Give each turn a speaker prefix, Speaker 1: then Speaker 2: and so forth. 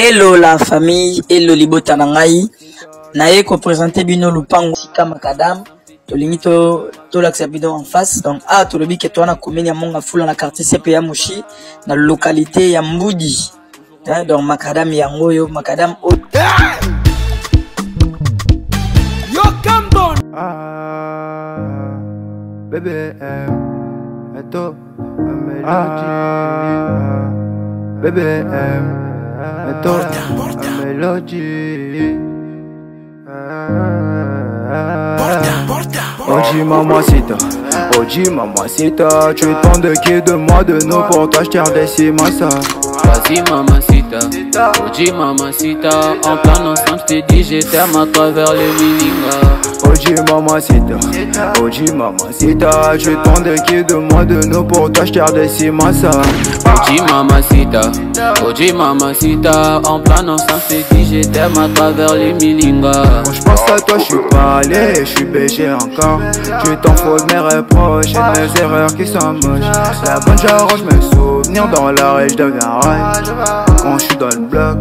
Speaker 1: Hello la famille, hello libota nangai. Naye ko présenter bino lupango sika makadam. Tolingi to l'accès bidon en face. Donc to le bi que toi na commune ya monga fula na quartier CP ya Mushi na localité ya Mbudi. Donc makadam yango yo makadam o.
Speaker 2: Yo Campton.
Speaker 3: Bébé eto melody. Bébé eto melody. Oji mamacita, Oji mamacita, tu es tant de qui de moi de nous pour toi je t'ai redessis moi ça.
Speaker 4: Vas-y mamacita, Oji mamacita, en plan ensemble je t'ai dit je t'aime à travers les miningas.
Speaker 3: Oji mamacita, tu es tant de qui de moi de nous pour toi je t'ai redessis moi ça.
Speaker 4: Oji mamacita, en plan ensemble je t'ai dit je t'aime à travers les miningas.
Speaker 3: Quand je pense à toi je suis pas allé, je suis BG encore. Tu t'en fous de mes reproches et de mes erreurs qui sont moches. La bonne j'arrange mes souvenirs dans la rage de deviens rail quand je suis dans le bloc.